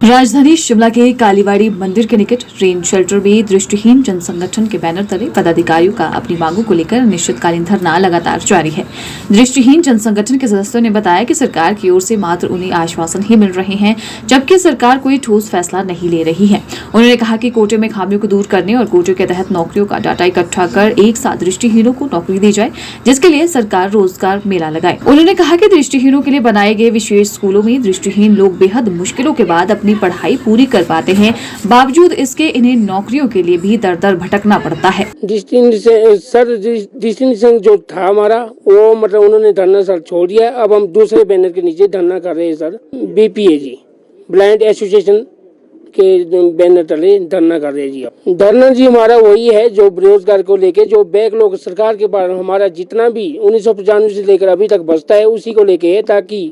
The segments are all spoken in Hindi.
राजधानी शिमला के कालीवाड़ी मंदिर के निकट रेन शेल्टर में दृष्टिहीन जन संगठन के बैनर तले पदाधिकारियों का अपनी मांगों को लेकर अनिश्चितकालीन धरना लगातार जारी है। दृष्टिहीन जन संगठन के सदस्यों ने बताया कि सरकार की ओर से मात्र उन्हें आश्वासन ही मिल रहे हैं, जबकि सरकार कोई ठोस फैसला नहीं ले रही है। उन्होंने कहा कि कोटे में खामियों को दूर करने और कोटे के तहत नौकरियों का डाटा इकट्ठा कर एक साथ दृष्टिहीनों को नौकरी दी जाए, जिसके लिए सरकार रोजगार मेला लगाए। उन्होंने कहा कि दृष्टिहीनों के लिए बनाए गए विशेष स्कूलों में दृष्टिहीन लोग बेहद मुश्किलों के बाद अपनी पढ़ाई पूरी कर पाते हैं, बावजूद इसके इन्हें नौकरियों के लिए भी दर दर भटकना पड़ता है। डिस्टिंग सिंह जो था हमारा, वो मतलब उन्होंने धरना सर छोड़ दिया। अब हम दूसरे बैनर के नीचे धरना कर रहे हैं सर। बीपीए जी, ब्लाइंड एसोसिएशन के बैनर तले धरना कर रहे हैं जी। धरना जी हमारा वही है जो बेरोजगार को लेके, जो बैकलॉग सरकार के पास हमारा जितना भी 1995 से लेकर अभी तक बचता है उसी को लेके है, ताकि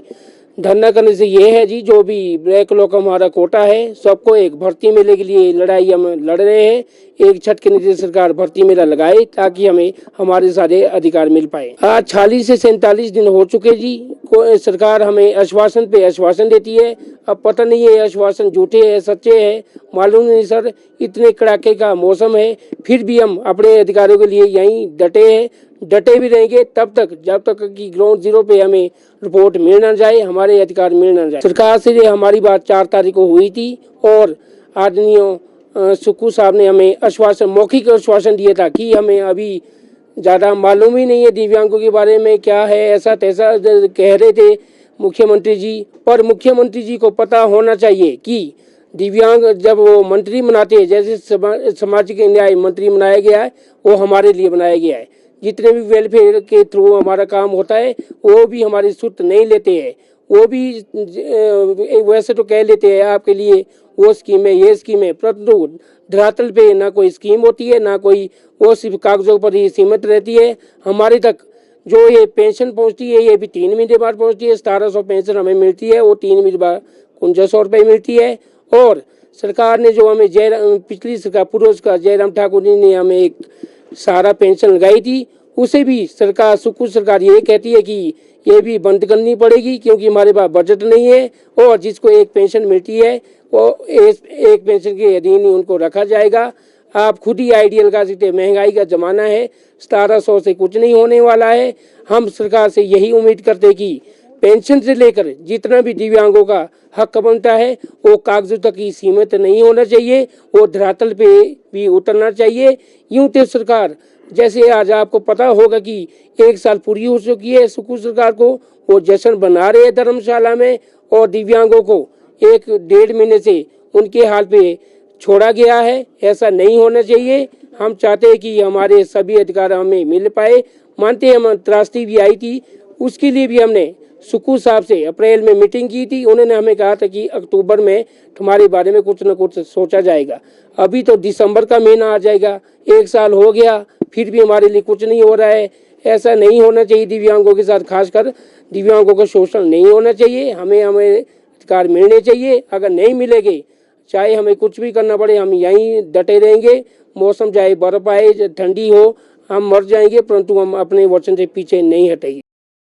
धरना करने से ये है जी, जो भी बैकलॉग का हमारा कोटा है सबको एक भर्ती मेले के लिए लड़ाई हम लड़ रहे हैं। एक छत के नीचे सरकार भर्ती मेला लगाए ताकि हमें हमारे सारे अधिकार मिल पाए। आज 40 से 47 दिन हो चुके जी, सरकार हमें आश्वासन पे आश्वासन देती है। अब पता नहीं है आश्वासन झूठे है सच्चे है, मालूम नहीं सर। इतने कड़ाके का मौसम है, फिर भी हम अपने अधिकारों के लिए यहीं डटे हैं। डटे भी रहेंगे तब तक जब तक कि ग्राउंड जीरो पे हमें रिपोर्ट मिल ना जाए, हमारे अधिकार मिल ना जाए। सरकार से हमारी बात 4 तारीख को हुई थी और आदरणीय सुक्खू साहब ने हमें आश्वासन, मौखिक आश्वासन दिया था कि हमें अभी ज़्यादा मालूम ही नहीं है दिव्यांगों के बारे में क्या है, ऐसा तैसा कह रहे थे मुख्यमंत्री जी। पर मुख्यमंत्री जी को पता होना चाहिए कि दिव्यांग जब वो मंत्री बनाते हैं, जैसे सामाजिक न्याय मंत्री बनाया गया है, वो हमारे लिए बनाया गया है। जितने भी वेलफेयर के थ्रू हमारा काम होता है वो भी हमारी सुध नहीं लेते हैं। वो भी वैसे तो कह लेते हैं आपके लिए वो स्कीम है ये स्कीम है, परंतु धरातल पे ना कोई स्कीम होती है ना कोई, वो सिर्फ कागजों पर ही सीमित रहती है। हमारे तक जो ये पेंशन पहुंचती है ये भी 3 महीने बाद पहुंचती है। 1700 पेंशन हमें मिलती है, वो 3 महीने बाद 4900 रुपये मिलती है। और सरकार ने जो हमें पिछली सरकार पूर्व सरकार जयराम ठाकुर जी ने हमें एक सारा पेंशन लगाई थी, उसे भी सरकार सुक्खू सरकार ये कहती है कि ये भी बंद करनी पड़ेगी क्योंकि हमारे पास बजट नहीं है। और जिसको एक पेंशन मिलती है वो एक पेंशन के अधीन ही उनको रखा जाएगा। आप खुद ही आइडिया लगा सकते हैं, महंगाई का ज़माना है, 1700 से कुछ नहीं होने वाला है। हम सरकार से यही उम्मीद करते हैं कि पेंशन से लेकर जितना भी दिव्यांगों का हक बनता है वो कागजों तक ही सीमित नहीं होना चाहिए, वो धरातल पे भी उतरना चाहिए। यूं तो सरकार, जैसे आज आपको पता होगा कि 1 साल पूरी हो चुकी है सुक्खू सरकार को, वो जश्न बना रहे हैं धर्मशाला में, और दिव्यांगों को 1-1.5 महीने से उनके हाल पे छोड़ा गया है। ऐसा नहीं होना चाहिए। हम चाहते हैं कि हमारे सभी अधिकार हमें मिल पाए। मानते हैं हम त्रासदी भी आई थी, उसके लिए भी हमने सुक्खू साहब से अप्रैल में मीटिंग की थी। उन्होंने हमें कहा था कि अक्टूबर में तुम्हारे बारे में कुछ न कुछ सोचा जाएगा। अभी तो दिसंबर का महीना आ जाएगा, 1 साल हो गया, फिर भी हमारे लिए कुछ नहीं हो रहा है। ऐसा नहीं होना चाहिए दिव्यांगों के साथ, खासकर दिव्यांगों का शोषण नहीं होना चाहिए। हमें अधिकार मिलने चाहिए। अगर नहीं मिलेंगे, चाहे हमें कुछ भी करना पड़े, हम यहीं डटे रहेंगे। मौसम चाहे बर्फ आए ठंडी हो, हम मर जाएंगे, परंतु हम अपने वचन से पीछे नहीं हटेंगे।